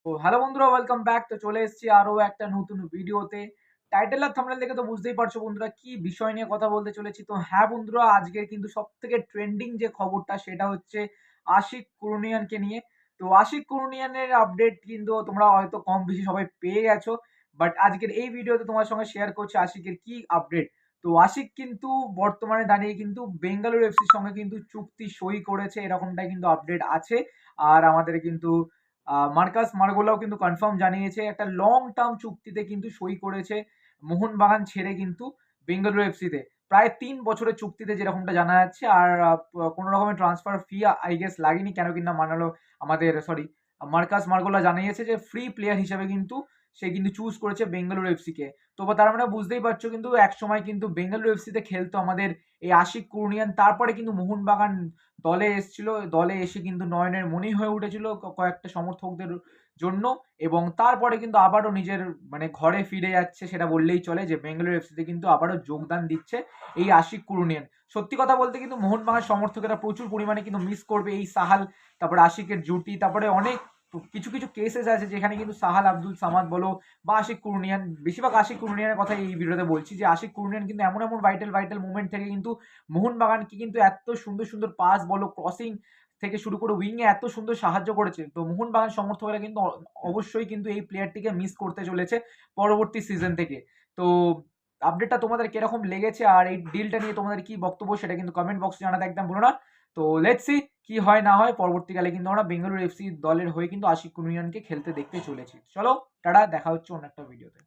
তো হ্যালো বন্ধুরা, welcome back. তো চলে এসেছি আরো একটা নতুন ভিডিওতে। টাইটেল আর থাম্বনেল দেখে তো বুঝতেই পারছো বন্ধুরা কি বিষয় নিয়ে কথা বলতে চলেছি। তো হ্যাঁ বন্ধুরা, আজকের কিন্তু সবথেকে ট্রেন্ডিং যে খবরটা সেটা হচ্ছে আশিক কুরুনিয়ানকে নিয়ে। তো আশিক কুরুনিয়ানের আপডেট কিন্তু তোমরা হয়তো কম বেশি সবাই পেয়ে গেছো। বাট আজকের এই ভিডিওতে তোমার সঙ্গে শেয়ার করছি আশিকের কি আপডেট। তো আশিক কিন্তু বর্তমানে দাঁড়িয়ে কিন্তু বেঙ্গালুরু এফসির সঙ্গে কিন্তু চুক্তি সই করেছে, এরকমটাই কিন্তু আপডেট আছে। আর আমাদের কিন্তু মার্কাস মার্গোলাও কিন্তু কনফার্ম জানিয়েছে একটা লং টার্ম চুক্তিতে কিন্তু সই করেছে মোহনবাগান ছেড়ে কিন্তু বেঙ্গালুরু এফসিতে প্রায় 3 বছরের চুক্তিতে, যেরকমটা জানা যাচ্ছে। আর কোনো রকমের ট্রান্সফার ফি আই গেস লাগেনি, কেন কিনা মানালো আমাদের সরি মার্কাস মার্গোলা জানিয়েছে যে ফ্রি প্লেয়ার হিসেবে কিন্তু সে কিন্তু চুজ করেছে বেঙ্গালুরু এফসি কে। তো তার মানে বুঝতেই পারছো কিন্তু এক সময় কিন্তু বেঙ্গালুরু এফসিতে খেলতো আমাদের এই আশিক কুরনিয়ান, তারপরে কিন্তু মোহনবাগান দলে এসেছিল। দলে এসে কিন্তু নয়নের মণি হয়ে উঠেছিল কয়েকটা সমর্থকদের জন্য, এবং তারপরে কিন্তু আবারও নিজের মানে ঘরে ফিরে যাচ্ছে সেটা বললেই চলে, যে বেঙ্গালুরু এফসিতে কিন্তু আবারও যোগদান দিচ্ছে এই আশিক কুরুনিয়ান। সত্যি কথা বলতে কিন্তু মোহনবাগান সমর্থকেরা প্রচুর পরিমাণে কিন্তু মিস করবে এই সাহাল তারপরে আশিকের জুটি, তারপরে অনেক কিছু কিছু কেসেস আছে যেখানে কিন্তু সাহাল আব্দুল সামাদ বলো বা আশিক কুরুনিয়ান, বেশিরভাগ আশিক কুরুনিয়ানের কথা এই ভিডিওতে বলছি, যে আশিক কুরুনিয়ান কিন্তু এমন এমন ভাইটাল ভাইটাল মুভমেন্ট থেকে কিন্তু মোহনবাগানকে কিন্তু এত সুন্দর সুন্দর পাস বলো, ক্রসিং থেকে শুরু করে উইং এ এত সুন্দর সাহায্য করেছে। তো মোহনবাগান সমর্থকরা কিন্তু অবশ্যই কিন্তু এই প্লেয়ারটিকে মিস করতে চলেছে পরবর্তী সিজন থেকে। তো আপডেটটা তোমাদের কিরকম লেগেছে আর এই ডিলটা নিয়ে তোমাদের কি বক্তব্য সেটা কিন্তু কমেন্ট বক্সে জানাতে একদম ভুলো না। তো লেটস সি কি হয় না হয়, পরবর্তীকালে কিন্তু আমরা বেঙ্গালুরু এফসি দলের হয়ে কিন্তু আশিক কুরুনিয়ানকে খেলতে দেখতে চলেছি। চলো টাটা, দেখা হচ্ছে অন্য একটা ভিডিওতে।